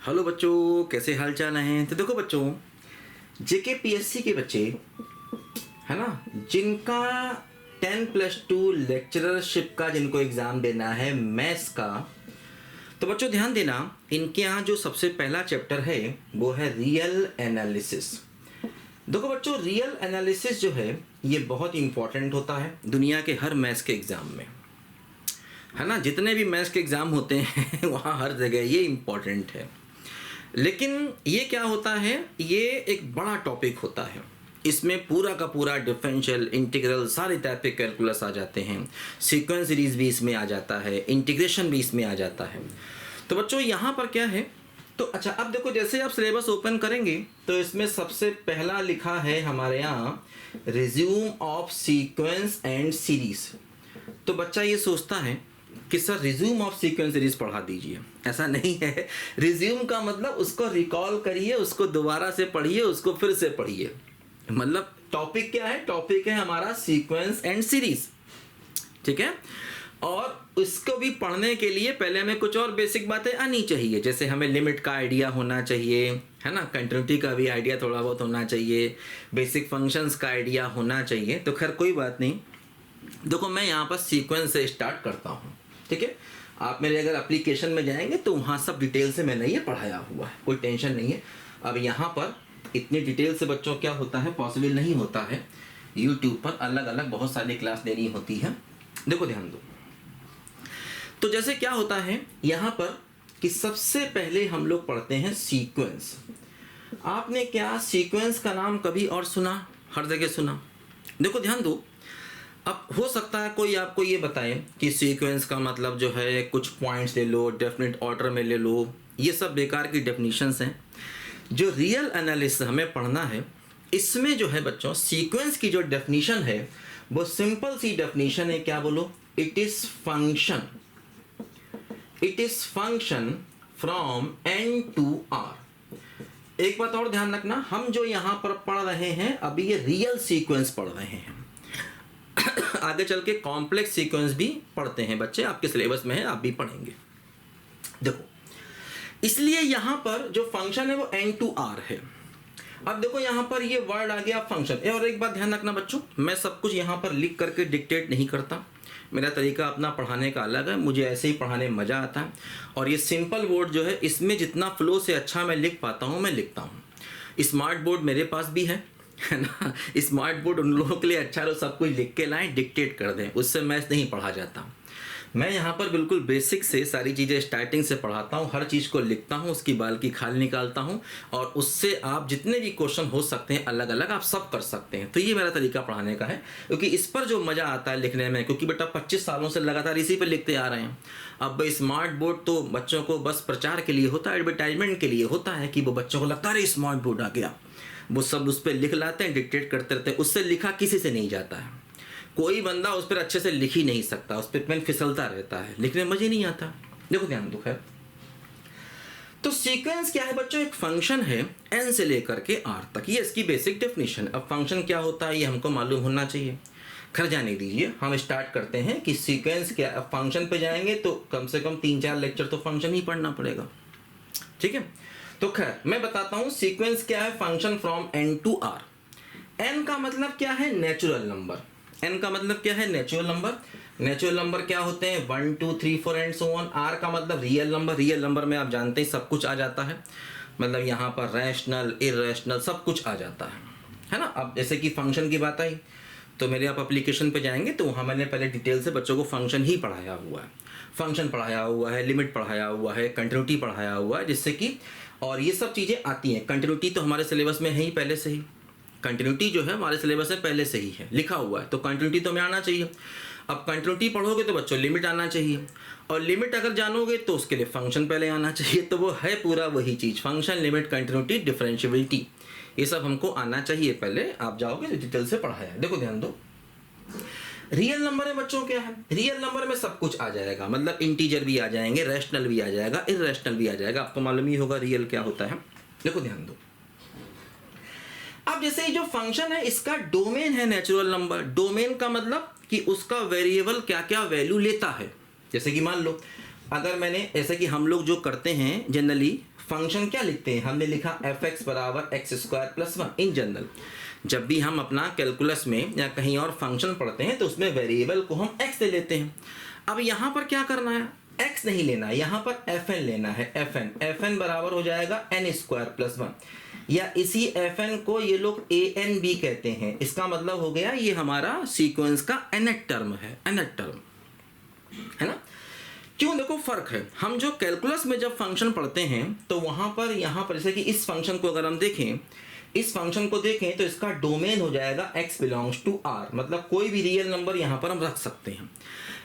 Hello बच्चों, कैसे हाल चाल हैं। तो देखो बच्चों, जेकेपीएससी के बच्चे है ना, जिनका 10+2 लेक्चररशिप का जिनको एग्ज़ाम देना है मैथ्स का, तो बच्चों ध्यान देना, इनके यहाँ जो सबसे पहला चैप्टर है वो है रियल एनालिसिस। देखो बच्चों, रियल एनालिसिस जो है ये बहुत इंपॉर्टेंट होता है दुनिया के हर मैथ्स के एग्ज़ाम में, है ना। जितने भी मैथ्स के एग्ज़ाम होते हैं वहाँ हर जगह ये इम्पॉर्टेंट है। लेकिन ये क्या होता है, ये एक बड़ा टॉपिक होता है। इसमें पूरा का पूरा डिफरेंशियल, इंटीग्रल, सारे टाइप के कैलकुलस आ जाते हैं। सीक्वेंस सीरीज भी इसमें आ जाता है, इंटीग्रेशन भी इसमें आ जाता है। तो बच्चों यहाँ पर क्या है, तो अच्छा अब देखो, जैसे आप सिलेबस ओपन करेंगे तो इसमें सबसे पहला लिखा है हमारे यहाँ resume of sequence and series. तो बच्चा ये सोचता है कि sir resume of sequence series पढ़ा दीजिए। ऐसा नहीं है। रिज्यूम का मतलब उसको रिकॉल करिए, उसको दोबारा से पढ़िए, उसको फिर से पढ़िए। मतलब टॉपिक क्या है, टॉपिक है हमारा सीक्वेंस एंड सीरीज, ठीक है। और इसको भी पढ़ने के लिए पहले हमें कुछ और बेसिक बातें आनी चाहिए, जैसे हमें लिमिट का आइडिया होना चाहिए, है ना, कंटिन्यूटी का भी आइडिया थोड़ा बहुत होना चाहिए, बेसिक फंक्शंस का आइडिया होना चाहिए। तो खैर कोई बात नहीं। देखो मैं यहाँ पर सीक्वेंस से स्टार्ट करता हूँ, ठीक है। आप मेरे अगर एप्लीकेशन में जाएंगे तो वहाँ सब डिटेल से मैंने ये पढ़ाया हुआ है, कोई टेंशन नहीं है। अब यहाँ पर इतनी डिटेल से बच्चों क्या होता है, पॉसिबल नहीं होता है। यूट्यूब पर अलग अलग बहुत सारी क्लास देनी होती है। देखो ध्यान दो, तो जैसे क्या होता है यहाँ पर कि सबसे पहले हम लोग पढ़ते हैं सीक्वेंस। आपने क्या सीक्वेंस का नाम कभी और सुना? हर जगह सुना। देखो ध्यान दो, अब हो सकता है कोई आपको ये बताए कि सीक्वेंस का मतलब जो है कुछ पॉइंट्स ले लो, डेफिनेट ऑर्डर में ले लो, ये सब बेकार की डेफिनेशंस हैं। जो रियल एनालिसिस हमें पढ़ना है, इसमें जो है बच्चों सीक्वेंस की जो डेफिनेशन है वो सिंपल सी डेफिनेशन है। क्या बोलो? It is function, it is function from N to R. एक बात और ध्यान रखना, हम जो यहाँ पर पढ़ रहे हैं अभी ये रियल सीक्वेंस पढ़ रहे हैं। आगे चल के कॉम्प्लेक्स सीक्वेंस भी पढ़ते हैं बच्चे, आपके सिलेबस में है, आप भी पढ़ेंगे। देखो इसलिए यहां पर जो फंक्शन है वो एन टू आर है। अब देखो यहां पर ये वर्ड आ गया फंक्शन। और एक बात ध्यान रखना बच्चों, मैं सब कुछ यहां पर लिख करके डिक्टेट नहीं करता। मेरा तरीका अपना पढ़ाने का अलग है, मुझे ऐसे ही पढ़ाने में मज़ा आता है। और ये सिंपल बोर्ड जो है इसमें जितना फ्लो से अच्छा मैं लिख पाता हूँ मैं लिखता हूँ। स्मार्ट बोर्ड मेरे पास भी है ना। स्मार्ट बोर्ड उन लोगों के लिए अच्छा है, सब कुछ लिख के लाएं, डिक्टेट कर दें, उससे मैथ्स नहीं पढ़ा जाता। मैं यहाँ पर बिल्कुल बेसिक से सारी चीज़ें स्टार्टिंग से पढ़ाता हूँ, हर चीज़ को लिखता हूँ, उसकी बाल की खाल निकालता हूँ, और उससे आप जितने भी क्वेश्चन हो सकते हैं अलग अलग आप सब कर सकते हैं। तो ये मेरा तरीका पढ़ाने का है, क्योंकि इस पर जो मज़ा आता है लिखने में, क्योंकि बेटा 25 सालों से लगातार इसी पर लिखते आ रहे हैं। अब स्मार्ट बोर्ड तो बच्चों को बस प्रचार के लिए होता है, एडवर्टाइजमेंट के लिए होता है कि वो बच्चों को लगता है स्मार्ट बोर्ड आ गया, वो सब उस पर लिख लाते हैं, डिक्टेट करते रहते हैं। उससे लिखा किसी से नहीं जाता है, कोई बंदा उस पर अच्छे से लिख ही नहीं सकता, उस पर पेन फिसलता रहता है, लिखने में मज़े नहीं आता। देखो ध्यान दो, खैर तो सीक्वेंस क्या है बच्चों, एक फंक्शन है एन से लेकर के आर तक, ये इसकी बेसिक डेफिनेशन। अब फंक्शन क्या होता है ये हमको मालूम होना चाहिए। खैर जाने दीजिए, हम स्टार्ट करते हैं कि सीक्वेंस क्या। अब फंक्शन पे जाएंगे तो कम से कम 3-4 लेक्चर तो फंक्शन ही पढ़ना पड़ेगा, ठीक है। तो खैर मैं बताता हूं सीक्वेंस क्या है। Function from N to R. N का मतलब क्या है, नेचुरल नंबर। एन का मतलब क्या है, नेचुरल नंबर। नेचुरल नंबर क्या होते हैं, 1 2 3 4 एंड सो ऑन। आर का मतलब रियल नंबर। रियल नंबर में आप जानते हैं सब कुछ आ जाता है, मतलब यहाँ पर रैशनल, इरेशनल सब कुछ आ जाता है ना। अब जैसे कि फंक्शन की बात आई तो मेरे आप एप्लीकेशन पे जाएंगे तो वहाँ मैंने पहले डिटेल से बच्चों को फंक्शन ही पढ़ाया हुआ है। फंक्शन पढ़ाया हुआ है, लिमिट पढ़ाया हुआ है, कंटिन्यूटी पढ़ाया हुआ है, जिससे कि और ये सब चीज़ें आती हैं। कंटिन्यूटी तो हमारे सिलेबस में है ही पहले से ही, कंटिन्यूटी जो है हमारे सिलेबस में पहले से ही है, लिखा हुआ है, तो कंटिन्यूटी तो हमें आना चाहिए। अब कंटिन्यूटी पढ़ोगे तो बच्चों लिमिट आना चाहिए, और लिमिट अगर जानोगे तो उसके लिए फंक्शन पहले आना चाहिए। तो वो है पूरा वही चीज़, फंक्शन, लिमिट, कंटिन्यूटी, डिफरेंशिएबिलिटी, ये सब हमको आना चाहिए। पहले आप जाओगे तो डिटेल से पढ़ाया है। देखो ध्यान दो, रियल नंबर में बच्चों क्या है, रियल नंबर में सब कुछ आ जाएगा, मतलब इंटीजर भी आ जाएंगे, रैशनल भी आ जाएगा, इरेशनल भी आ जाएगा। आपको मालूम ही होगा रियल क्या होता है। देखो ध्यान दो, अब जैसे ये जो फंक्शन है इसका डोमेन है नेचुरल नंबर। डोमेन का मतलब कि उसका वेरिएबल क्या क्या वैल्यू लेता है। जैसे कि मान लो अगर मैंने, ऐसे कि हम लोग जो करते हैं जनरली फंक्शन क्या लिखते हैं, हमने लिखा fx बराबर x square plus 1। In general जब भी हम अपना कैलकुलस में या कहीं और फंक्शन पढ़ते हैं तो उसमें वेरिएबल को हम x ले लेते हैं। अब यहाँ पर क्या करना है, x नहीं लेना है, यहाँ पर fn लेना है। fn बराबर हो जाएगा n स्क्वायर प्लस 1, या इसी fn को ये लोग an भी कहते हैं। इसका मतलब हो गया ये हमारा सीक्वेंस का nth टर्म है, nth टर्म है ना। क्यों, देखो फर्क है, हम जो कैलकुलस में जब फंक्शन पढ़ते हैं तो वहां पर यहाँ पर जैसे कि इस फंक्शन को अगर हम देखें, इस फंक्शन को देखें तो इसका डोमेन हो जाएगा x बिलोंग्स टू r, मतलब कोई भी रियल नंबर यहाँ पर हम रख सकते हैं।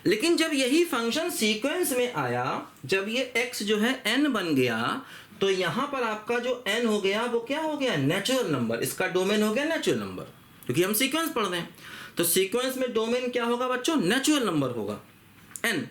लेकिन जब यही फंक्शन सीक्वेंस में आया, जब ये x जो है n बन गया, तो यहाँ पर आपका जो n हो गया वो क्या हो गया, नेचुरल नंबर। इसका डोमेन हो गया नेचुरल नंबर, क्योंकि हम सीक्वेंस पढ़ रहे हैं। तो सीक्वेंस में डोमेन क्या होगा बच्चों, नेचुरल नंबर होगा n।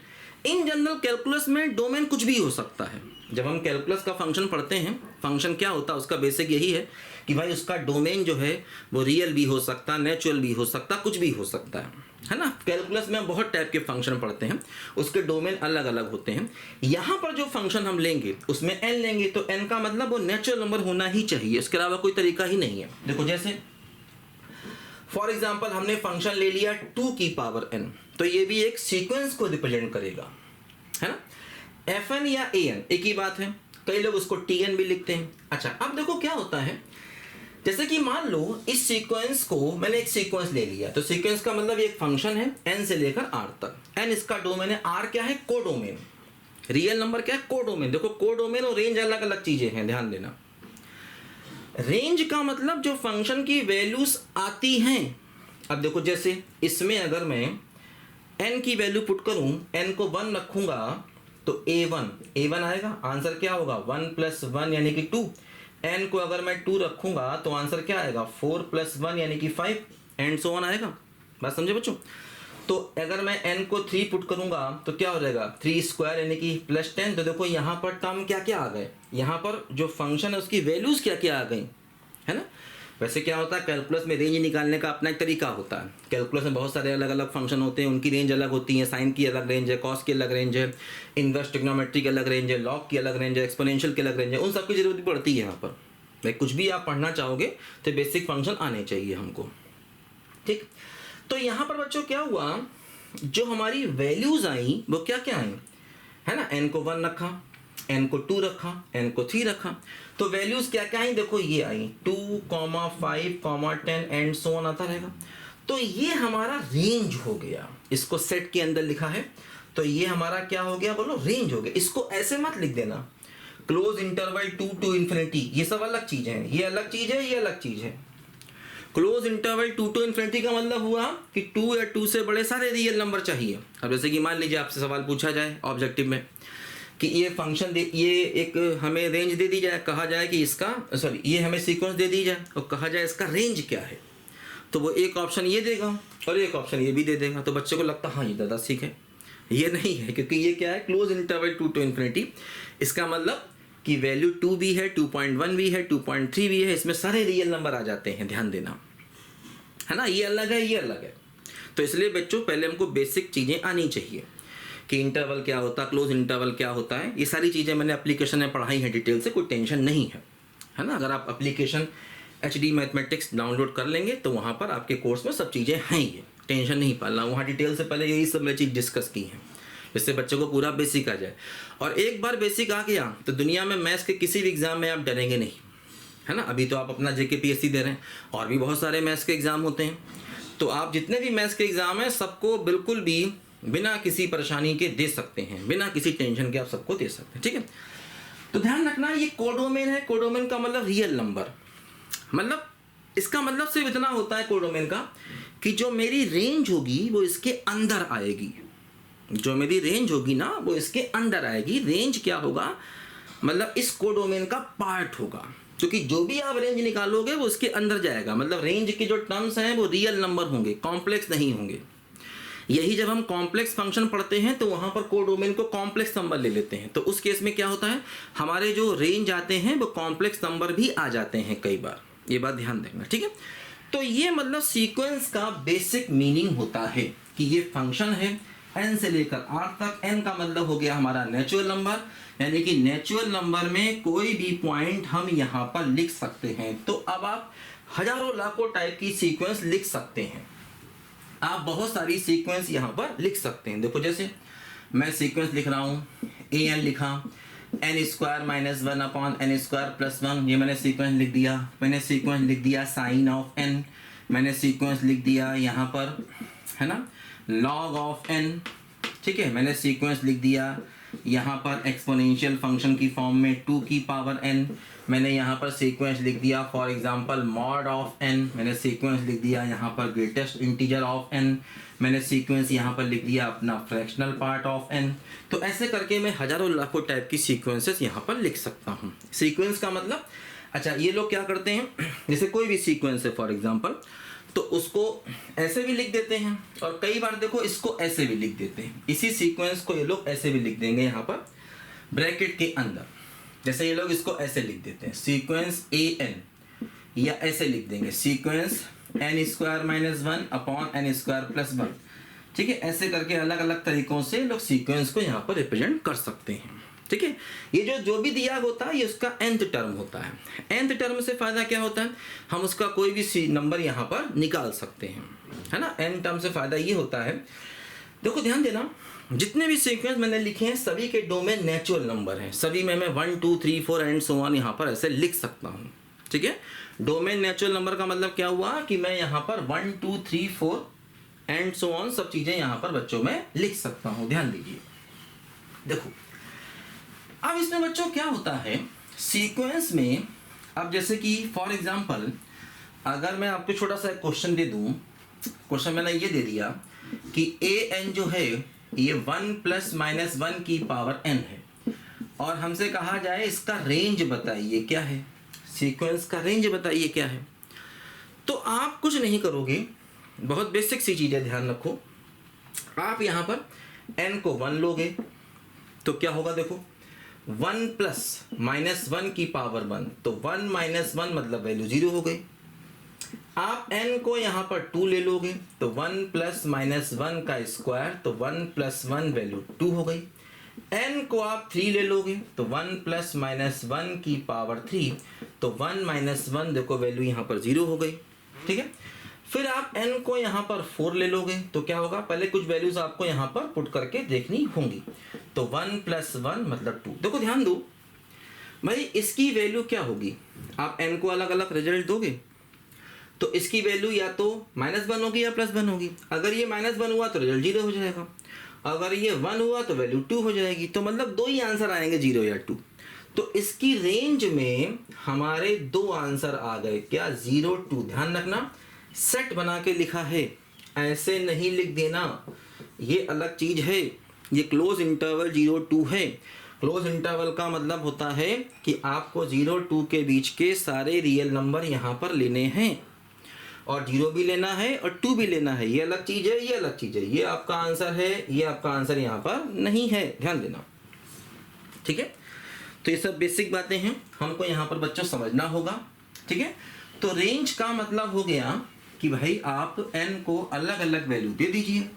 इन जनरल कैलकुलस में डोमेन कुछ भी हो सकता है। जब हम कैलकुलस का फंक्शन पढ़ते हैं, फंक्शन क्या होता है उसका बेसिक यही है कि भाई उसका डोमेन जो है वो रियल भी हो सकता, नेचुरल भी हो सकता, कुछ भी हो सकता है ना। कैलकुलस में हम बहुत टाइप के फंक्शन पढ़ते हैं, उसके डोमेन अलग अलग होते हैं। यहाँ पर जो फंक्शन हम लेंगे उसमें n लेंगे, तो n का मतलब वो नेचुरल नंबर होना ही चाहिए, इसके अलावा कोई तरीका ही नहीं है। देखो जैसे फॉर एग्जाम्पल हमने फंक्शन ले लिया 2 की पावर n, तो ये भी एक सीक्वेंस को रिप्रेजेंट करेगा, है ना। fn या an एक ही बात है, कई लोग उसको tn भी लिखते हैं। अच्छा, अब देखो क्या होता है, जैसे कि मान लो इस सीक्वेंस को मैंने एक सीक्वेंस ले लिया, तो सीक्वेंस का मतलब एक फंक्शन है n से लेकर r तक। n इसका डोमेन है, r क्या है, कोडोमेन। रियल नंबर क्या है, कोडोमेन। देखो कोडोमेन और रेंज अलग अलग चीजें हैं, ध्यान देना। रेंज का मतलब जो फंक्शन की वैल्यूज आती हैं। अब देखो जैसे इसमें अगर मैं n की वैल्यू पुट करूं, n को 1 रखूंगा तो a1 आएगा, आंसर क्या होगा 1 + 1 यानी कि 2। n को अगर मैं 2 रखूंगा तो आंसर क्या आएगा 4 + 1 यानी कि 5 एंड सो ऑन आएगा। बात समझे बच्चों। तो अगर मैं n को 3 पुट करूंगा तो क्या हो जाएगा 3 स्क्वायर यानी कि +10। तो देखो यहाँ पर टर्म क्या क्या आ गए, यहाँ पर जो फंक्शन है उसकी वैल्यूज क्या क्या आ गई, है ना। वैसे क्या होता है, कैलकुलस में रेंज निकालने का अपना एक तरीका होता है। कैलकुलस में बहुत सारे अलग अलग फंक्शन होते हैं, उनकी रेंज अलग होती है। साइन की अलग रेंज है, कॉस की अलग रेंज है, इनवर्स ट्रिग्नोमेट्री की अलग रेंज है, लॉग की अलग रेंज है, एक्सपोनेंशियल की अलग रेंज है। उन सबकी जरूरत भी पड़ती है यहाँ पर। भाई कुछ भी आप पढ़ना चाहोगे तो बेसिक फंक्शन आने चाहिए हमको, ठीक। तो यहाँ पर बच्चों क्या हुआ, जो हमारी वैल्यूज आई वो क्या क्या आई, है ना। n को 1 रखा, n को 2 रखा, n को 3 रखा, तो वैल्यूज क्या क्या आई, देखो ये आई 2, 5, 10 एंड सो ऑन आता रहेगा। तो ये हमारा रेंज हो गया, इसको सेट के अंदर लिखा है तो ये हमारा क्या हो गया, बोलो रेंज हो गया। इसको ऐसे मत लिख देना क्लोज इंटरवल 2 to इन्फिनिटी, ये सब अलग चीज है, ये अलग चीज है, ये अलग चीज है। क्लोज इंटरवल 2 to इन्फिनिटी का मतलब हुआ कि 2 या 2 से बड़े सारे रियल नंबर चाहिए। अब जैसे कि मान लीजिए आपसे सवाल पूछा जाए ऑब्जेक्टिव में कि ये फंक्शन दे, ये एक हमें रेंज दे दी जाए, कहा जाए कि इसका ये हमें सीक्वेंस दे दी जाए और कहा जाए इसका रेंज क्या है, तो वो एक ऑप्शन ये देगा और एक ऑप्शन ये भी दे देगा। तो बच्चे को लगता हाँ ये ज़्यादा सीख है, ये नहीं है, क्योंकि ये क्या है क्लोज इंटरवल 2 to इन्फिनिटी। इसका मतलब कि वैल्यू 2 भी है, 2.1 भी है, 2.3 भी है, इसमें सारे रियल नंबर आ जाते हैं, ध्यान देना, है ना। ये अलग है, ये अलग है। तो इसलिए बच्चों पहले हमको बेसिक चीज़ें आनी चाहिए कि इंटरवल क्या होता है, क्लोज इंटरवल क्या होता है। ये सारी चीज़ें मैंने एप्लीकेशन में पढ़ाई है डिटेल से, कोई टेंशन नहीं है ना। अगर आप एप्लीकेशन HD मैथमेटिक्स डाउनलोड कर लेंगे तो वहाँ पर आपके कोर्स में सब चीज़ें हैं, ये टेंशन नहीं पालना। वहाँ डिटेल से पहले यही सब मैं चीज़ डिस्कस की है, जिससे बच्चों को पूरा बेसिक आ जाए। और एक बार बेसिक आ गया तो दुनिया में मैथ्स के किसी भी एग्ज़ाम में आप डरेंगे नहीं, है ना। अभी तो आप अपना JK PSC दे रहे हैं, और भी बहुत सारे मैथ्स के एग्ज़ाम होते हैं। तो आप जितने भी मैथ्स के एग्ज़ाम हैं सबको बिल्कुल भी बिना किसी परेशानी के दे सकते हैं, बिना किसी टेंशन के आप सबको दे सकते हैं, ठीक है। तो ध्यान रखना ये कोडोमेन है, कोडोमेन का मतलब रियल नंबर, मतलब इसका मतलब सिर्फ इतना होता है कोडोमेन का कि जो मेरी रेंज होगी वो इसके अंदर आएगी, जो मेरी रेंज होगी ना वो इसके अंदर आएगी। रेंज क्या होगा, मतलब इस कोडोमेन का पार्ट होगा, क्योंकि जो भी आप रेंज निकालोगे वो इसके अंदर जाएगा। मतलब रेंज के जो टर्म्स हैं वो रियल नंबर होंगे, कॉम्प्लेक्स नहीं होंगे। यही जब हम कॉम्प्लेक्स फंक्शन पढ़ते हैं तो वहाँ पर कोडोमेन को कॉम्प्लेक्स नंबर ले लेते हैं, तो उस केस में क्या होता है हमारे जो रेंज आते हैं वो कॉम्प्लेक्स नंबर भी आ जाते हैं कई बार, ये बात ध्यान रखना, ठीक है। तो ये मतलब सीक्वेंस का बेसिक मीनिंग होता है कि ये फंक्शन है, n से लेकर r तक। n का मतलब हो गया हमारा नेचुरल नंबर, यानी कि नेचुरल नंबर में कोई भी पॉइंट हम यहाँ पर लिख सकते हैं। तो अब आप हजारों लाखों टाइप की सीक्वेंस लिख सकते हैं, आप बहुत सारी सीक्वेंस यहाँ पर लिख सकते हैं। देखो जैसे मैं सीक्वेंस लिख रहा हूँ, an लिखा, n square minus 1 upon n square plus 1, ये मैंने सीक्वेंस लिख दिया। मैंने सीक्वेंस लिख दिया साइन ऑफ n, मैंने सीक्वेंस लिख दिया यहाँ पर, है ना, लॉग ऑफ n, ठीक है। मैंने सीक्वेंस लिख दिया यहाँ पर एक्सपोनेंशियल फंक्शन की फॉर्म में 2 की पावर n। मैंने यहाँ पर सीक्वेंस लिख दिया for example mod of n। मैंने सीक्वेंस लिख दिया यहाँ पर ग्रेटेस्ट इंटीजर ऑफ n। मैंने सीक्वेंस यहाँ पर लिख दिया अपना फ्रैक्शनल पार्ट ऑफ n। तो ऐसे करके मैं हजारों लाखों टाइप की सीक्वेंसेस यहाँ पर लिख सकता हूँ। सीक्वेंस का मतलब, अच्छा ये लोग क्या करते हैं, जैसे कोई भी सीक्वेंस है फॉर एग्जांपल, तो उसको ऐसे भी लिख देते हैं और कई बार देखो इसको ऐसे भी लिख देते हैं। इसी सीक्वेंस को ये लोग ऐसे भी लिख देंगे यहाँ पर ब्रैकेट के अंदर, जैसे ये लोग इसको ऐसे लिख देते हैं सीक्वेंस an, या ऐसे लिख देंगे sequence n square minus 1 upon n square plus 1, ठीक है। ऐसे करके अलग अलग तरीकों से लोग सीक्वेंस को यहाँ पर रिप्रेजेंट कर सकते हैं, ठीक है। ये जो भी दिया होता है ये उसका nth टर्म होता है। nth टर्म से फायदा क्या होता है, हम उसका कोई भी नंबर यहाँ पर निकाल सकते हैं, है ना। n टर्म से फायदा ये होता है, देखो ध्यान देना, जितने भी सीक्वेंस मैंने लिखे हैं सभी के डोमेन नेचुरल नंबर हैं, सभी में मैं 1 2 3 4 एंड सो ऑन यहाँ पर ऐसे लिख सकता हूँ, ठीक है। डोमेन नेचुरल नंबर का मतलब क्या हुआ कि मैं यहाँ पर 1 2 3 4 एंड सो ऑन सब चीजें यहाँ पर बच्चों में लिख सकता हूँ। ध्यान दीजिए, देखो अब इसमें बच्चों क्या होता है सीक्वेंस में, अब जैसे कि फॉर एग्जांपल अगर मैं आपको छोटा सा क्वेश्चन दे दूं, क्वेश्चन मैंने ये दे दिया कि an जो है ये 1 प्लस माइनस 1 की पावर n है, और हमसे कहा जाए इसका रेंज बताइए क्या है, सीक्वेंस का रेंज बताइए क्या है। तो आप कुछ नहीं करोगे, बहुत बेसिक सी चीज़ है, ध्यान रखो। आप यहाँ पर n को 1 लोगे तो क्या होगा, देखो 1 प्लस माइनस 1 की पावर 1, तो 1 माइनस 1 मतलब वैल्यू 0 हो गई। आप n को यहाँ पर 2 ले लोगे तो 1 प्लस माइनस 1 का स्क्वायर, तो 1 प्लस 1 वैल्यू 2 हो गई। n को आप 3 ले लोगे तो 1 प्लस माइनस 1 की पावर 3, तो 1 माइनस 1 देखो वैल्यू यहाँ पर 0 हो गई, ठीक है। फिर आप n को यहाँ पर 4 ले लोगे तो क्या होगा, पहले कुछ वैल्यूज आपको यहाँ पर पुट करके देखनी होंगी, तो 1 प्लस 1 मतलब 2। देखो ध्यान दो भाई, इसकी वैल्यू क्या होगी, आप n को अलग अलग रिजल्ट दोगे तो इसकी वैल्यू या तो -1 होगी या +1 होगी। अगर ये -1 हुआ तो रिजल्ट 0 हो जाएगा, अगर ये 1 हुआ तो वैल्यू 2 हो जाएगी, तो मतलब 2 ही आंसर आएंगे, 0 या 2। तो इसकी रेंज में हमारे 2 आंसर आ गए, क्या 0 2। ध्यान रखना सेट बना के लिखा है, ऐसे नहीं लिख देना, ये अलग चीज है। ये क्लोज इंटरवल 0 2 है। क्लोज इंटरवल का मतलब होता है कि आपको 0 2 के बीच के सारे रियल नंबर यहाँ पर लेने हैं, और 0 भी लेना है और 2 भी लेना है। ये अलग चीज है, ये अलग चीज है, ये आपका आंसर है, ये आपका आंसर यहाँ पर नहीं है, ध्यान देना, ठीक है। तो ये सब बेसिक बातें हैं, हमको यहाँ पर बच्चों समझना होगा, ठीक है। तो रेंज का मतलब हो गया कि भाई आप n को अलग अलग वैल्यू दे दीजिए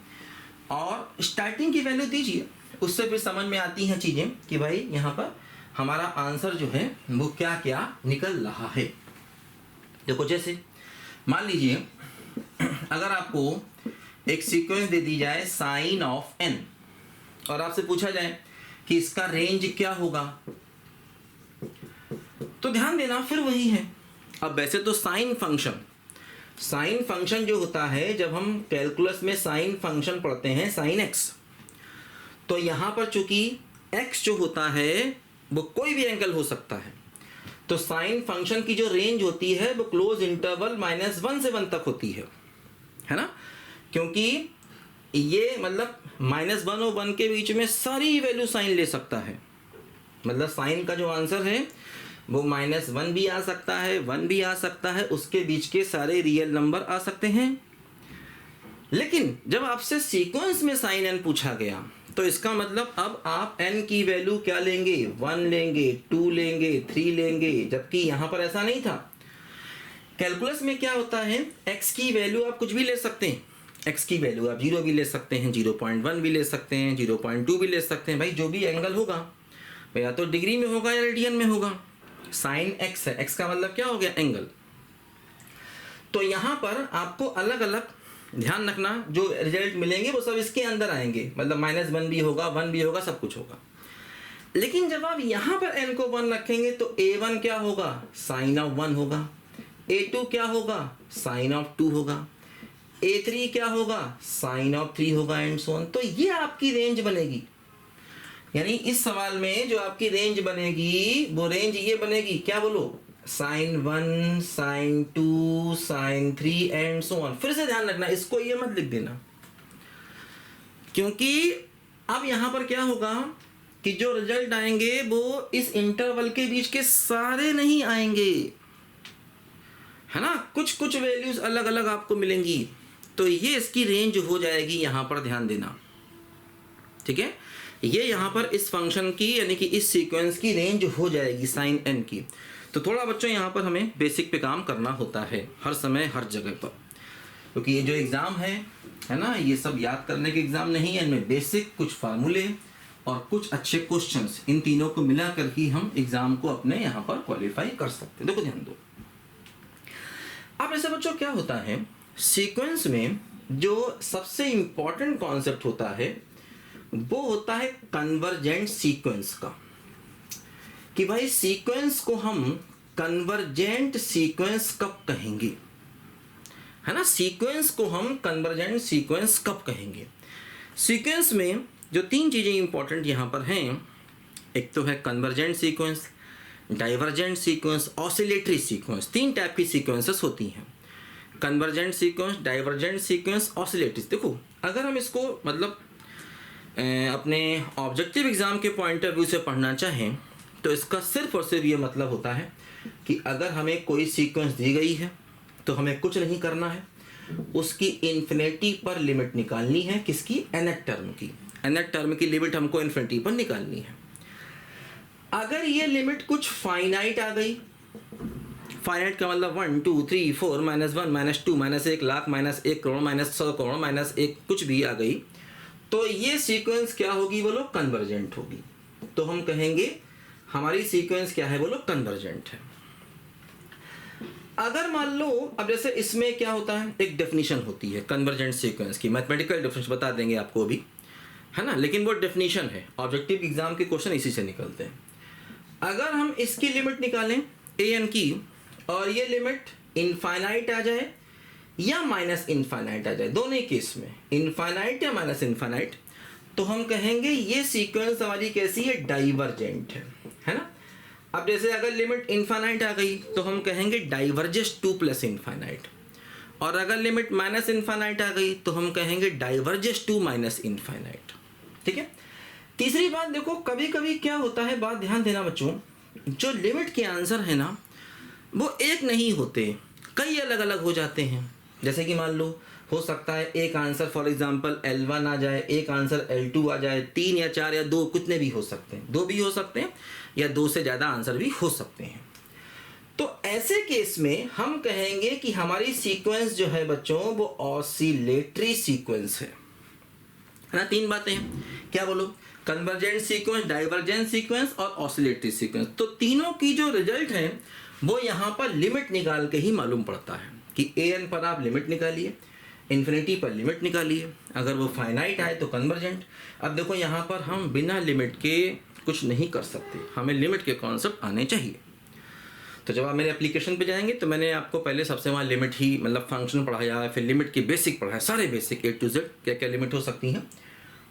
और स्टार्टिंग की वैल्यू दीजिए, उससे फिर समझ में आती हैं चीज़ें कि भाई यहाँ पर हमारा आंसर जो है वो क्या क्या निकल रहा है। देखो जैसे मान लीजिए अगर आपको एक सीक्वेंस दे दी जाए साइन ऑफ n और आपसे पूछा जाए कि इसका रेंज क्या होगा, तो ध्यान देना फिर वही है। अब वैसे तो साइन फंक्शन जो होता है, जब हम कैलकुलस में साइन फंक्शन पढ़ते हैं साइन x, तो यहाँ पर चूंकि x जो होता है वो कोई भी एंगल हो सकता है, तो साइन फंक्शन की जो रेंज होती है वो क्लोज इंटरवल -1 से 1 तक होती है ना, क्योंकि ये मतलब -1 और 1 के बीच में सारी वैल्यू साइन ले सकता है। मतलब साइन का जो आंसर है वो -1 भी आ सकता है, 1 भी आ सकता है, उसके बीच के सारे रियल नंबर आ सकते हैं। लेकिन जब आपसे सीक्वेंस में साइन n पूछा गया तो इसका मतलब अब आप n की वैल्यू क्या लेंगे, 1 लेंगे, 2 लेंगे, 3 लेंगे, जबकि यहाँ पर ऐसा नहीं था। कैलकुलस में क्या होता है, x की वैल्यू आप कुछ भी ले सकते हैं, x की वैल्यू आप 0 भी ले सकते हैं, 0.1 भी ले सकते हैं, 0.2 भी ले सकते हैं भाई, जो भी एंगल होगा या तो डिग्री में होगा या रेडियन में होगा। साइन x है, x का मतलब क्या हो गया, एंगल। तो यहाँ पर आपको अलग अलग ध्यान रखना, जो रिजल्ट मिलेंगे वो सब इसके अंदर आएंगे, मतलब -1 भी होगा, 1 भी होगा, सब कुछ होगा। लेकिन जब आप यहाँ पर n को 1 रखेंगे तो a1 क्या होगा, साइन ऑफ 1 होगा, a2 क्या होगा, साइन ऑफ 2 होगा, a3 क्या होगा, साइन ऑफ 3 होगा, एंड सो ऑन। तो ये आपकी रेंज बनेगी। यानी इस सवाल में जो आपकी रेंज बनेगी वो रेंज ये बनेगी, क्या बोलो, sine 1, sine 2, sine 3 and so on. फिर से ध्यान रखना, इसको ये मत लिख देना, क्योंकि अब यहां पर क्या होगा कि जो रिजल्ट आएंगे वो इस इंटरवल के बीच के सारे नहीं आएंगे, है ना, कुछ कुछ वैल्यूज अलग अलग आपको मिलेंगी। तो ये इसकी रेंज हो जाएगी, यहां पर ध्यान देना, ठीक है। ये यहाँ पर इस फंक्शन की यानी कि इस सीक्वेंस की रेंज हो जाएगी साइन n की। तो थोड़ा बच्चों यहाँ पर हमें बेसिक पे काम करना होता है हर समय हर जगह पर, क्योंकि ये जो एग्ज़ाम है ना, ये सब याद करने के एग्ज़ाम नहीं है, इनमें बेसिक कुछ फार्मूले और कुछ अच्छे क्वेश्चंस, इन तीनों को मिला कर ही हम एग्ज़ाम को अपने यहाँ पर क्वालिफाई कर सकते हैं। देखो ध्यान दो। अब ऐसे बच्चों क्या होता है, सीक्वेंस में जो सबसे इम्पॉर्टेंट कॉन्सेप्ट होता है वो होता है कन्वर्जेंट सीक्वेंस का, कि भाई सीक्वेंस को हम कन्वर्जेंट सीक्वेंस कब कहेंगे, है ना। सीक्वेंस को हम कन्वर्जेंट सीक्वेंस कब कहेंगे। सीक्वेंस में जो 3 चीज़ें इंपॉर्टेंट यहाँ पर हैं, एक तो है convergent sequence, divergent sequence, oscillatory sequence. 3 type की सीक्वेंसेस होती हैं, convergent sequence, divergent sequence, oscillatory. देखो अगर हम इसको मतलब अपने ऑब्जेक्टिव एग्ज़ाम के पॉइंट ऑफ व्यू से पढ़ना चाहें तो इसका सिर्फ और सिर्फ ये मतलब होता है कि अगर हमें कोई सीक्वेंस दी गई है तो हमें कुछ नहीं करना है, उसकी इन्फिनिटी पर लिमिट निकालनी है। किसकी, nth टर्म की। nth टर्म की लिमिट हमको इन्फिनिटी पर निकालनी है। अगर ये लिमिट कुछ फाइनाइट आ गई, फाइनाइट का मतलब 1 2 3 4 -1 -2 -1 लाख -1 करोड़ -100 करोड़ -1 कुछ भी आ गई, तो ये सीक्वेंस क्या होगी, बोलो, कन्वर्जेंट होगी। तो हम कहेंगे हमारी सीक्वेंस क्या है, बोलो, कन्वर्जेंट है। अगर मान लो, अब जैसे इसमें क्या होता है, एक डेफिनेशन होती है कन्वर्जेंट सीक्वेंस की, मैथमेटिकल डेफिनेशन बता देंगे आपको अभी, है ना, लेकिन वो डेफिनेशन है, ऑब्जेक्टिव एग्जाम के क्वेश्चन इसी से निकलते हैं। अगर हम इसकी लिमिट निकालें an की, और ये लिमिट इनफाइनाइट आ जाए या माइनस इनफाइनाइट आ जाए, दोनों केस में इनफाइनाइट या माइनस इनफाइनाइट, तो हम कहेंगे ये सीक्वेंस हमारी कैसी है, डाइवर्जेंट है ना। अब जैसे अगर लिमिट इनफाइनाइट आ गई तो हम कहेंगे डाइवर्जेस 2 + इनफाइनाइट, और अगर लिमिट माइनस इनफाइनाइट आ गई तो हम कहेंगे डाइवर्जेस 2 - इनफाइनाइट, ठीक है। तीसरी बात देखो, कभी कभी क्या होता है, बात ध्यान देना बच्चों, जो लिमिट के आंसर है ना वो एक नहीं होते, कई अलग अलग हो जाते हैं। जैसे कि मान लो हो सकता है एक आंसर फॉर एग्जांपल L1 आ जाए, एक आंसर L2 आ जाए, 3 या 4 या 2 कितने भी हो सकते हैं, 2 भी हो सकते हैं या 2 से ज़्यादा आंसर भी हो सकते हैं। तो ऐसे केस में हम कहेंगे कि हमारी सीक्वेंस जो है बच्चों वो ऑसिलेटरी सीक्वेंस है ना। 3 बातें हैं, क्या बोलो, कन्वर्जेंट सीक्वेंस, डाइवर्जेंट सीक्वेंस और ऑसिलेटरी सीक्वेंस। तो तीनों की जो रिजल्ट है वो यहाँ पर लिमिट निकाल के ही मालूम पड़ता है कि an पर आप लिमिट निकालिए, इन्फिनिटी पर लिमिट निकालिए, अगर वो फाइनाइट आए तो कन्वर्जेंट। अब देखो यहाँ पर हम बिना लिमिट के कुछ नहीं कर सकते, हमें लिमिट के कॉन्सेप्ट आने चाहिए। तो जब आप मेरे एप्लीकेशन पे जाएंगे तो मैंने आपको पहले सबसे वहाँ लिमिट ही मतलब फंक्शन पढ़ाया, फिर लिमिट की बेसिक पढ़ाया, सारे बेसिक A to Z क्या क्या लिमिट हो सकती हैं,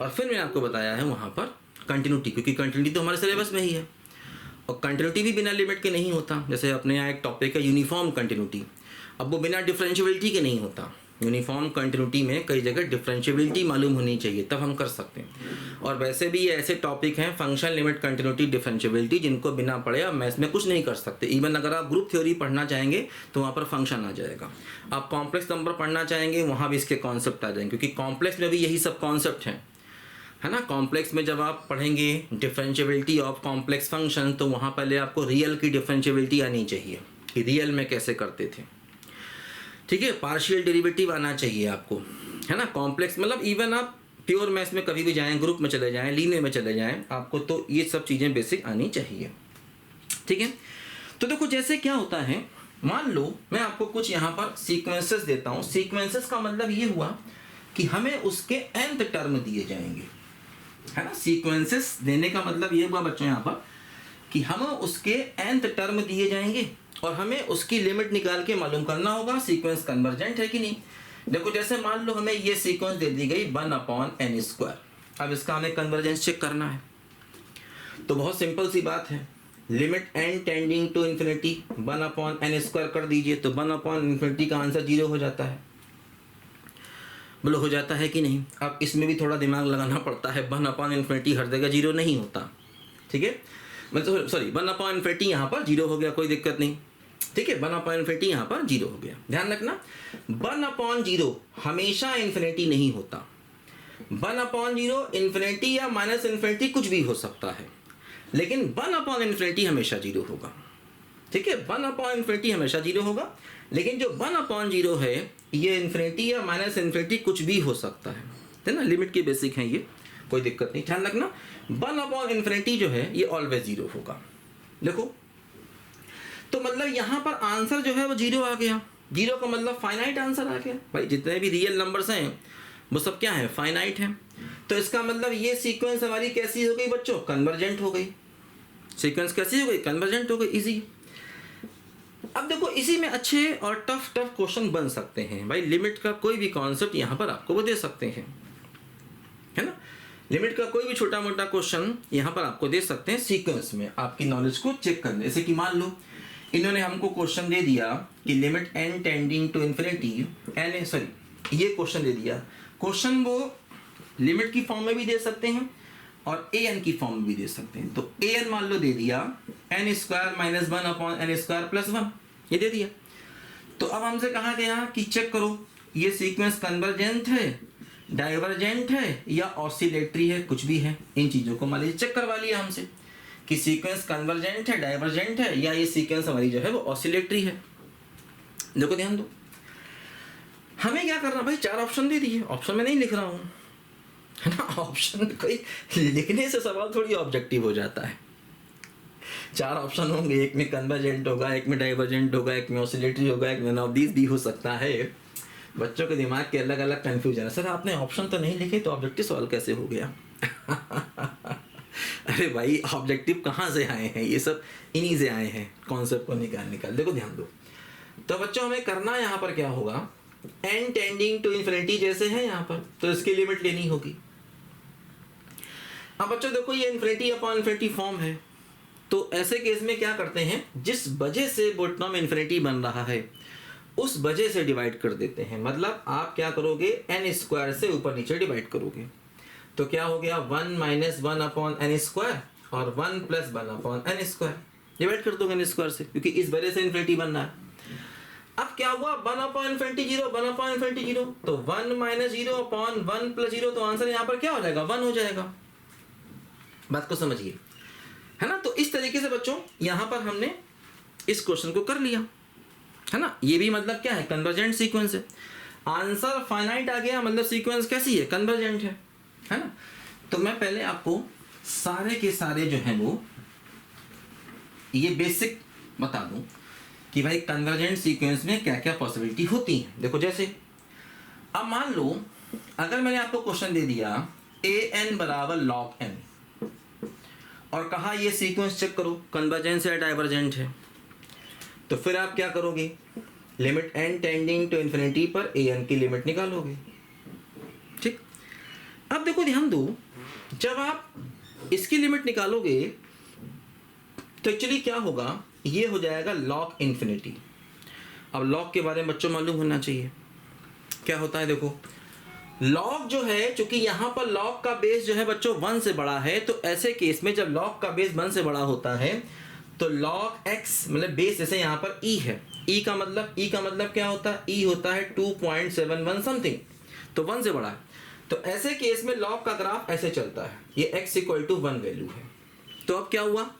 और फिर मैंने आपको बताया है वहाँ पर कंटिन्यूटी, क्योंकि कंटिन्यूटी तो हमारे सिलेबस में ही है, और कंटिन्यूटी भी बिना लिमिट के नहीं होता। जैसे अपने यहाँ एक टॉपिक है यूनिफॉर्म कंटिन्यूटी, अब वो बिना डिफरेंशियबिलिटी के नहीं होता। यूनिफॉर्म कंटिन्यूटी में कई जगह डिफरेंशियबिलिटी मालूम होनी चाहिए, तब हम कर सकते हैं। और वैसे भी ये ऐसे टॉपिक हैं फंक्शन, लिमिट, कंटिन्यूटी, डिफरेंशियबिलिटी, जिनको बिना पढ़े आप मैथ्स में कुछ नहीं कर सकते। इवन अगर आप ग्रुप थ्योरी पढ़ना चाहेंगे तो वहाँ पर फंक्शन आ जाएगा, आप कॉम्प्लेक्स नंबर पढ़ना चाहेंगे वहाँ भी इसके कॉन्सेप्ट आ जाएंगे, क्योंकि कॉम्प्लेक्स में भी यही सब कॉन्सेप्ट हैं, है ना। कॉम्प्लेक्स में जब आप पढ़ेंगे डिफरेंशियबिलिटी ऑफ कॉम्प्लेक्स फंक्शन, तो वहाँ पहले आपको रियल की डिफरेंशियबिलिटी आनी चाहिए कि रियल में कैसे करते थे। ठीक है, पार्शियल डेरिवेटिव आना चाहिए आपको, है ना। कॉम्प्लेक्स मतलब इवन आप प्योर मैथ्स में कभी भी जाएं, ग्रुप में चले जाएं, लीनियर में चले जाएं, आपको तो ये सब चीज़ें बेसिक आनी चाहिए, ठीक है। तो देखो जैसे क्या होता है, मान लो मैं आपको कुछ यहाँ पर सीक्वेंसेस देता हूँ। सीक्वेंसेस का मतलब ये हुआ कि हमें उसके nth टर्म दिए जाएंगे, है ना। सीक्वेंसेस देने का मतलब ये हुआ बच्चों यहाँ पर कि हमें उसके nth टर्म दिए जाएंगे और हमें उसकी लिमिट निकाल के मालूम करना होगा सीक्वेंस कन्वर्जेंट है कि नहीं। देखो जैसे मान लो हमें ये सीक्वेंस दे दी गई 1/n²। अब इसका हमें कन्वर्जेंस चेक करना है, तो बहुत सिंपल सी बात है, limit n tending to infinity 1/n² कर दीजिए, तो 1/∞ का आंसर 0 हो जाता है। बोलो हो जाता है कि नहीं। अब इसमें भी थोड़ा दिमाग लगाना पड़ता है, 1/∞ हर जगह 0 नहीं होता, ठीक है। मतलब सॉरी 1/∞ यहाँ पर 0 हो गया, कोई दिक्कत नहीं, ठीक है। 1/∞ यहाँ पर 0 हो गया। ध्यान रखना 1/0 हमेशा इन्फिनिटी नहीं होता। 1/0 इन्फिनिटी या -∞ कुछ भी हो सकता है, लेकिन 1/∞ हमेशा 0 होगा, ठीक है। 1/∞ हमेशा 0 होगा, लेकिन जो 1/0 है ये इन्फिनिटी या -∞ कुछ भी हो सकता है ना। लिमिट की बेसिक है ये, कोई दिक्कत नहीं। ध्यान रखना 1/∞ जो है ये ऑलवेज 0 होगा। देखो तो मतलब यहाँ पर आंसर जो है वो 0 आ गया। 0 का मतलब फाइनाइट आंसर आ गया। भाई जितने भी रियल नंबर्स हैं वो सब क्या है, फाइनाइट हैं। तो इसका मतलब ये सीक्वेंस हमारी कैसी हो गई बच्चों, कन्वर्जेंट हो गई। सीक्वेंस कैसी हो गई, कन्वर्जेंट हो गई, इजी। अब देखो इसी में अच्छे और टफ क्वेश्चन बन सकते हैं। भाई लिमिट का कोई भी कॉन्सेप्ट यहाँ पर आपको वो दे सकते हैं, है ना। लिमिट का कोई भी छोटा मोटा क्वेश्चन यहाँ पर आपको दे सकते हैं सीक्वेंस में, आपकी नॉलेज को चेक करने। जैसे कि मान लो इन्होंने हमको क्वेश्चन दे दिया कि limit n tending to infinity ये क्वेश्चन दे दिया। क्वेश्चन वो लिमिट की फॉर्म में भी दे सकते हैं और an की फॉर्म में भी दे सकते हैं। तो an मान लो दे दिया n² - 1/n² + 1, ये दे दिया। तो अब हमसे कहा गया कि चेक करो ये सीक्वेंस कन्वर्जेंट है, डाइवर्जेंट है या ऑसिलेटरी है, कुछ भी है। इन चीज़ों को मान लीजिए चेक करवा लिया हमसे कि सीक्वेंस कन्वर्जेंट है, डाइवर्जेंट है या ये सीक्वेंस हमारी जो है वो ऑसिलेटरी है। देखो ध्यान दो, हमें क्या करना भाई, 4 ऑप्शन दे दिए। ऑप्शन में नहीं लिख रहा हूँ, है ना। ऑप्शन कोई लिखने से सवाल थोड़ी ऑब्जेक्टिव हो जाता है। 4 ऑप्शन होंगे, एक में कन्वर्जेंट होगा, एक में डाइवर्जेंट होगा, एक में ऑसिलेटरी होगा, एक में नॉन ऑफ दीज भी हो सकता है। बच्चों के दिमाग के अलग अलग कन्फ्यूजन है। सर आपने ऑप्शन तो नहीं लिखे तो ऑब्जेक्टिव सवाल कैसे हो गया? अरे भाई ऑब्जेक्टिव कहाँ से आए हैं, ये सब इन्हीं से आए हैं, कॉन्सेप्ट को निकाल। देखो ध्यान दो, तो बच्चों हमें करना यहाँ पर क्या होगा, n टेंडिंग टू इन्फिनिटी जैसे है यहाँ पर, तो इसकी लिमिट लेनी होगी। अब बच्चों देखो ये इन्फिनिटी फॉर्म है, तो ऐसे केस में क्या करते हैं, जिस वजह से बोटनॉम इन्फिनिटी बन रहा है उस वजह से डिवाइड कर देते हैं। मतलब आप क्या करोगे, n² से ऊपर नीचे डिवाइड करोगे, तो क्या हो गया 1 - 1/n² और 1 + 1/n², डिवाइड कर दोगे n² से, क्योंकि इस वजह से इन्फिनिटी बन रहा है। अब क्या हुआ 1/∞0 तो 1 - 0/1 + 0, तो आंसर यहाँ पर क्या हो जाएगा, 1 हो जाएगा। बात को समझिए, है ना। तो इस तरीके से बच्चों यहाँ पर हमने इस क्वेश्चन को कर लिया, है ना। ये भी मतलब क्या है, कन्वर्जेंट सीक्वेंस है। आंसर फाइनाइट आ गया, मतलब सीक्वेंस कैसी है, कन्वर्जेंट है ना। तो मैं पहले आपको सारे के सारे जो है वो ये बेसिक बता दूं कि भाई कन्वर्जेंट सीक्वेंस में क्या क्या पॉसिबिलिटी होती है। देखो जैसे अब मान लो अगर मैंने आपको क्वेश्चन दे दिया an = log n और कहा ये सीक्वेंस चेक करो कन्वर्जेंस है, डाइवर्जेंट है, तो फिर आप क्या करोगे, limit n tending to infinity पर an की लिमिट निकालोगे, ठीक। अब देखो ध्यान दो, जब आप इसकी लिमिट निकालोगे तो एक्चुअली क्या होगा, ये हो जाएगा log इन्फिनिटी। अब log के बारे में बच्चों मालूम होना चाहिए क्या होता है। देखो log जो है, चूंकि यहाँ पर log का बेस जो है बच्चों 1 से बड़ा है, तो ऐसे केस में जब log का बेस 1 से बड़ा होता है तो log x मतलब बेस, जैसे यहाँ पर e है, e का मतलब क्या होता है, e होता है 2.71 समथिंग, तो 1 से बड़ा है। तो ऐसे केस में log का ग्राफ ऐसे चलता है, ये x = 1 वैल्यू है। तो अब क्या हुआ,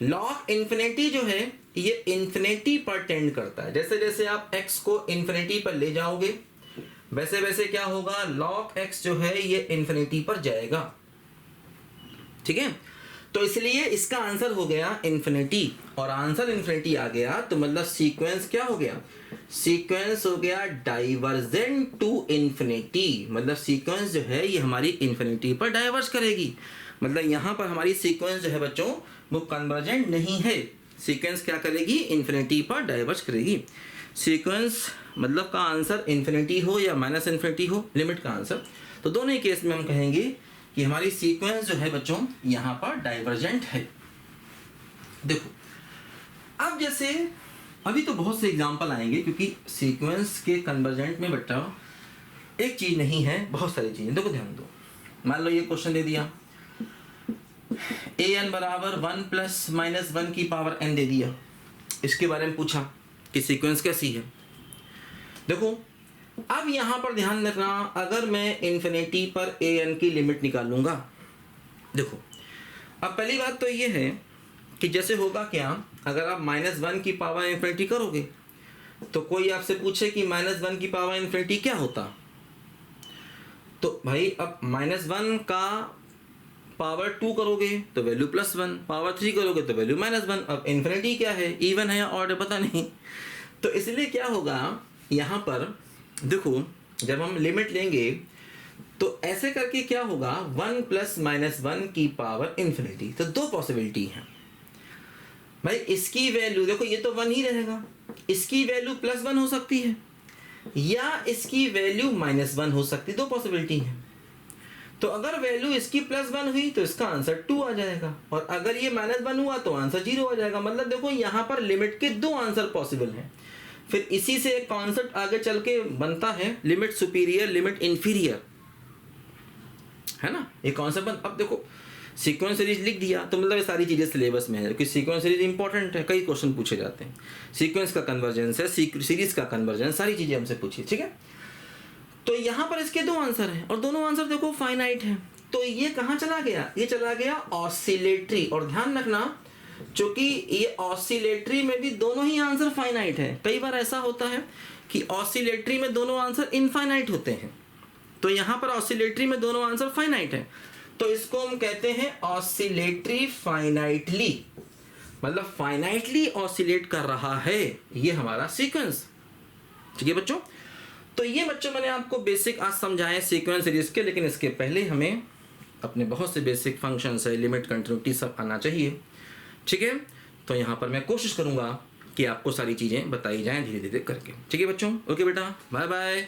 लॉग इन्फिनिटी जो है ये इन्फिनिटी पर टेंड करता है। जैसे जैसे आप x को इन्फिनिटी पर ले जाओगे वैसे वैसे क्या होगा, log x जो है ये इन्फिनिटी पर जाएगा। ठीक है, तो इसलिए इसका आंसर हो गया इन्फिनिटी, और आंसर इन्फिनिटी आ गया तो मतलब सीक्वेंस क्या हो गया, सीक्वेंस हो गया डाइवर्जेंट टू इन्फिनिटी। मतलब सीक्वेंस जो है ये हमारी इन्फिनिटी पर डाइवर्ज करेगी। मतलब यहाँ पर हमारी सीक्वेंस जो है बच्चों वो कन्वर्जेंट नहीं है। सीक्वेंस क्या करेगी, इन्फिनिटी पर डाइवर्ज करेगी। सीक्वेंस मतलब का आंसर इन्फिनिटी हो या माइनस इन्फिनिटी हो, लिमिट का आंसर, तो दोनों ही केस में हम कहेंगे कि हमारी सीक्वेंस जो है बच्चों यहाँ पर डाइवर्जेंट है। देखो अब जैसे अभी तो बहुत से एग्जांपल आएंगे क्योंकि सीक्वेंस के कन्वर्जेंट में बच्चा एक चीज नहीं है, बहुत सारी चीजें। देखो ध्यान दो, मान लो ये क्वेश्चन दे दिया an बराबर 1 प्लस माइनस 1 की पावर n दे दिया, इसके बारे में पूछा कि सीक्वेंस कैसी है। देखो अब यहां पर ध्यान रखना, अगर मैं इन्फिनिटी पर an की लिमिट निकालूंगा, देखो अब पहली बात तो ये है कि जैसे होगा क्या, अगर आप -1 की पावर इन्फिनिटी करोगे तो कोई आपसे पूछे कि -1 की पावर इन्फिनिटी क्या होता, तो भाई अब -1 का पावर 2 करोगे तो वैल्यू +1, पावर 3 करोगे तो वैल्यू -1। अब इन्फिनिटी क्या है, इवन है या ऑड है पता नहीं। तो इसलिए क्या होगा यहाँ पर, देखो जब हम लिमिट लेंगे तो ऐसे करके क्या होगा, 1 प्लस -1 की पावर इन्फिनिटी। तो दो पॉसिबिलिटी हैं भाई, इसकी वैल्यू देखो ये तो 1 ही रहेगा, इसकी वैल्यू +1 हो सकती है या इसकी वैल्यू -1 हो सकती है, दो पॉसिबिलिटी है। तो अगर वैल्यू इसकी +1 हुई तो इसका आंसर 2 आ जाएगा, और अगर ये -1 हुआ तो आंसर 0 आ जाएगा। मतलब देखो यहाँ पर लिमिट के दो आंसर पॉसिबल हैं। फिर इसी से एक कॉन्सेप्ट आगे चल के बनता है, लिमिट सुपीरियर लिमिट इंफीरियर, है ना, एक कॉन्सेप्ट। अब देखो सीक्वेंस सीरीज लिख दिया तो मतलब ये सारी चीजें सिलेबस में है, क्योंकि सीक्वेंस सीरीज इंपॉर्टेंट है, कई क्वेश्चन पूछे जाते हैं। सीक्वेंस का कन्वर्जेंस है, सीरीज का कन्वर्जेंस, सारी चीजें हमसे पूछी, ठीक है। तो यहाँ पर इसके दो आंसर हैं और दोनों आंसर देखो फाइनाइट हैं। तो ये कहाँ चला गया, ये चला गया ऑसिलेटरी। और ध्यान रखना क्योंकि ये ऑसिलेटरी में भी दोनों ही आंसर फाइनाइट है। कई बार ऐसा होता है कि ऑसिलेटरी में दोनों आंसर इनफाइनाइट होते हैं, तो यहाँ पर ऑसिलेटरी में दोनों आंसर फाइनाइट है, तो इसको हम कहते हैं ऑसिलेटरी फाइनाइटली। मतलब फाइनाइटली ऑसिलेट कर रहा है ये हमारा सीक्वेंस, ठीक है बच्चों। तो ये बच्चों मैंने आपको बेसिक आज समझाए सीक्वेंस सीरीज के, लेकिन इसके पहले हमें अपने बहुत से बेसिक फंक्शंस है, लिमिट, कंटिन्यूटी सब आना चाहिए, ठीक है। तो यहाँ पर मैं कोशिश करूँगा कि आपको सारी चीज़ें बताई जाएं धीरे धीरे करके, ठीक है बच्चों। ओके बेटा, बाय बाय।